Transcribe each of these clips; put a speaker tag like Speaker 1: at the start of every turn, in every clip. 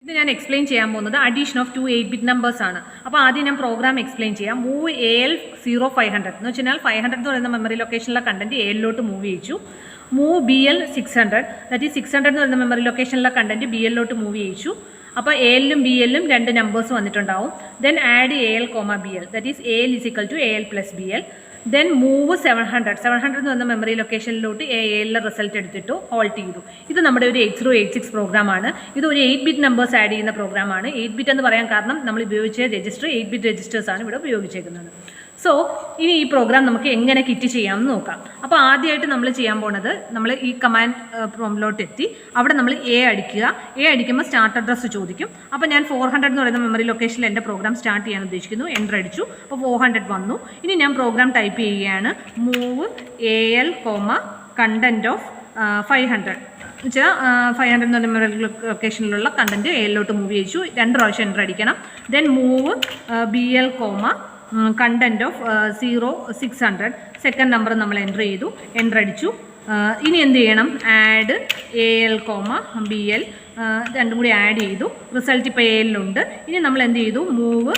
Speaker 1: ഇത് ഞാൻ എക്സ്പ്ലെയിൻ ചെയ്യാൻ പോകുന്നത് അഡീഷൻ ഓഫ് 2 8-bit നമ്പേഴ്സ് ആണ്. അപ്പോൾ ആദ്യം ഞാൻ പ്രോഗ്രാം എക്സ്പ്ലെയിൻ ചെയ്യാം. മൂവ് AL 0500 എന്ന് വെച്ചാൽ 500 എന്ന് പറയുന്ന മെമ്മറി ലൊക്കേഷനിലെ കണ്ടന്റ് ALലോട്ട് മൂവ് ചെയ്യിച്ചു. മൂവ് BL 600 ദാറ്റ് ഈസ് 600 എന്ന് പറയുന്ന മെമ്മറി ലൊക്കേഷനിലെ കണ്ടന്റ് BLലോട്ട് മൂവ് ചെയ്യിച്ചു. അപ്പോൾ ALലും BLലും രണ്ട് നമ്പേഴ്സ് വന്നിട്ടുണ്ടാവും. Then add AL, BL that is AL is equal to AL plus BL. Then move 700 എന്ന് പറഞ്ഞ മെമ്മറി ലൊക്കേഷനിലോട്ട് ALലെ റിസൾട്ട് എടുത്തിട്ടു ഹോൾട്ട് ചെയ്തു. ഇത് നമ്മുടെ ഒരു 8086 പ്രോഗ്രാമാണ്. ഇത് ഒരു 8-bit നമ്പേഴ്സ് ആഡ് ചെയ്യുന്ന പ്രോഗ്രാമാണ്. 8-bit എന്ന് പറയാൻ കാരണം നമ്മൾ ഉപയോഗിച്ച രജിസ്റ്റർ 8-bit രജിസ്റ്റേഴ്സാണ് ഇവിടെ ഉപയോഗിച്ചേക്കുന്നത്. സോ ഇനി ഈ പ്രോഗ്രാം നമുക്ക് എങ്ങനെ കിറ്റ് ചെയ്യാമെന്ന് നോക്കാം. അപ്പോൾ ആദ്യമായിട്ട് നമ്മൾ ചെയ്യാൻ പോണത് നമ്മൾ ഈ കമാൻഡ് പ്രോംപ്റ്റിലോട്ട് എത്തി അവിടെ നമ്മൾ A അടിക്കുക. A അടിക്കുമ്പോൾ സ്റ്റാർട്ട് അഡ്രസ്സ് ചോദിക്കും. അപ്പോൾ ഞാൻ 400 എന്ന് പറയുന്ന മെമ്മറി ലൊക്കേഷനിൽ എൻ്റെ പ്രോഗ്രാം സ്റ്റാർട്ട് ചെയ്യാൻ ഉദ്ദേശിക്കുന്നു. എൻ്റർ അടിച്ചു. അപ്പോൾ 400 വന്നു. ഇനി ഞാൻ പ്രോഗ്രാം ടൈപ്പ് ചെയ്യുകയാണ്. മൂവ് AL, കണ്ടൻറ്റ് ഓഫ് 500 വെച്ചാൽ 500 എന്ന് പറഞ്ഞ മെമ്മറി ലൊക്കേഷനിലുള്ള കണ്ടൻറ്റ് ALലോട്ട് മൂവ് ചെയ്യിച്ചു. 2 പ്രാവശ്യം എൻ്റർ അടിക്കണം. Then move BL, content of 0600 second number നമ്മൾ എൻ്റർ ചെയ്തു. എൻ്റർ അടിച്ചു. ഇനി എന്ത് ചെയ്യണം? ആഡ് AL, BL രണ്ടും കൂടി ആഡ് ചെയ്തു. റിസൾട്ട് ഇപ്പോൾ ALലുണ്ട്. ഇനി നമ്മൾ എന്ത് ചെയ്തു? മൂവ്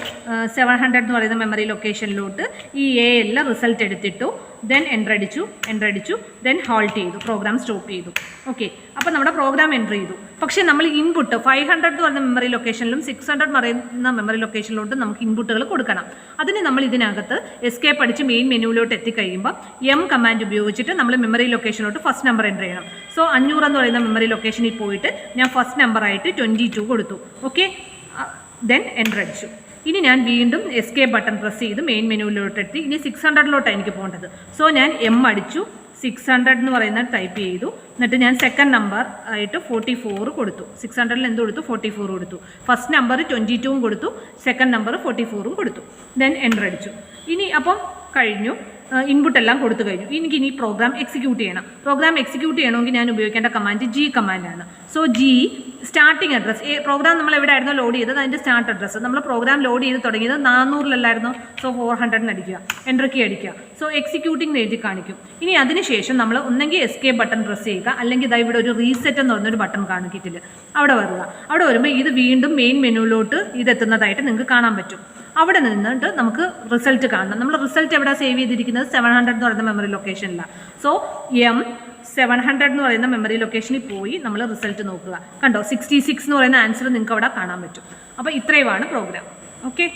Speaker 1: 700 എന്ന് പറയുന്ന മെമ്മറി ലൊക്കേഷനിലോട്ട് ഈ ALലെ റിസൾട്ട് എടുത്തിട്ടു. ദെൻ എൻ്റർ അടിച്ചു. ദെൻ ഹോൾട്ട് ചെയ്തു. പ്രോഗ്രാം സ്റ്റോപ്പ് ചെയ്തു. ഓക്കെ, അപ്പോൾ നമ്മുടെ പ്രോഗ്രാം എൻ്റർ ചെയ്തു. പക്ഷേ നമ്മൾ ഇൻപുട്ട് 500 എന്ന് പറയുന്ന മെമ്മറി ലൊക്കേഷനിലും 600 പറയുന്ന മെമ്മറി ലൊക്കേഷനിലോട്ട് നമുക്ക് ഇൻപുട്ടുകൾ കൊടുക്കണം. അതിന് നമ്മൾ ഇതിനകത്ത് എസ്കേപ്പ് അടിച്ച് മെയിൻ മെനുവിലോട്ട് എത്തിക്കഴിയുമ്പോൾ കമാൻഡ് ഉപയോഗിച്ചിട്ട് നമ്മൾ മെമ്മറി ലൊക്കേഷനിലോട്ട് ഫസ്റ്റ് നമ്പർ എൻ്റർ ചെയ്യണം. സോ 500 എന്ന് പറയുന്ന മെമ്മറി ലൊക്കേഷനിൽ പോയിട്ട് ഞാൻ ഫസ്റ്റ് നമ്പറായിട്ട് 22 കൊടുത്തു. ഓക്കെ, ദെൻ എൻ്റർ അടിച്ചു. ഇനി ഞാൻ വീണ്ടും എസ്കേപ്പ് ബട്ടൺ പ്രസ് ചെയ്ത് മെയിൻ മെനുവിലോട്ട് എത്തി. ഇനി 600ലോട്ടാണ് എനിക്ക് പോകേണ്ടത്. സോ ഞാൻ അടിച്ചു. 600 എന്ന് പറയുന്നത് ടൈപ്പ് ചെയ്തു. എന്നിട്ട് ഞാൻ സെക്കൻഡ് നമ്പർ ആയിട്ട് 44 കൊടുത്തു. 600ൽ എന്ത് കൊടുത്തു? 44 കൊടുത്തു. ഫസ്റ്റ് നമ്പർ 22 കൊടുത്തു. സെക്കൻഡ് നമ്പർ 44 കൊടുത്തു. ദെൻ എൻ്റർ അടിച്ചു. ഇനി അപ്പം കഴിഞ്ഞു. ഇൻപുട്ട് എല്ലാം കൊടുത്തു കഴിഞ്ഞു. എനിക്കിനി പ്രോഗ്രാം എക്സിക്യൂട്ട് ചെയ്യണം. പ്രോഗ്രാം എക്സിക്യൂട്ട് ചെയ്യണമെങ്കിൽ ഞാൻ ഉപയോഗിക്കേണ്ട കമാൻഡ് കമാൻഡാണ്. സോ സ്റ്റാർട്ടിംഗ് അഡ്രസ് പ്രോഗ്രാം നമ്മൾ എവിടെയായിരുന്നു ലോഡ് ചെയ്തത് അതിൻ്റെ സ്റ്റാർട്ട് അഡ്രസ്സ് നമ്മൾ പ്രോഗ്രാം ലോഡ് ചെയ്ത് തുടങ്ങിയത് 400-ലായിരുന്നു. സോ 400 അടിക്കുക. എൻ്റർ കീ അടിക്കുക. സോ എക്സിക്യൂട്ടിംഗ് എഴുതി കാണിക്കും. ഇനി അതിനുശേഷം നമ്മൾ ഒന്നെങ്കിൽ എസ്കേപ്പ് ബട്ടൺ പ്രസ് ചെയ്യുക, അല്ലെങ്കിൽ ഇതാ ഇവിടെ ഒരു റീസെറ്റ് എന്ന് പറഞ്ഞൊരു ബട്ടൺ കാണും കിറ്റിൽ. അവിടെ വരിക. അവിടെ വരുമ്പോൾ ഇത് വീണ്ടും മെയിൻ മെനുവിലോട്ട് ഇതെത്തുന്നതായിട്ട് നിങ്ങൾക്ക് കാണാൻ പറ്റും. അവിടെ നിന്നിട്ട് നമുക്ക് റിസൾട്ട് കാണണം. നമ്മൾ റിസൾട്ട് എവിടെ സേവ് ചെയ്തിരിക്കുന്നത്? 700 എന്ന് പറയുന്ന മെമ്മറി ലൊക്കേഷനിലാണ്. സോ 700 എന്ന് പറയുന്ന മെമ്മറി ലൊക്കേഷനിൽ പോയി നമ്മൾ റിസൾട്ട് നോക്കുക. കണ്ടോ, 66 എന്ന് പറയുന്ന ആൻസർ നിങ്ങൾക്ക് അവിടെ കാണാൻ പറ്റും. അപ്പോൾ ഇത്രയുമാണ് പ്രോഗ്രാം. ഓക്കെ.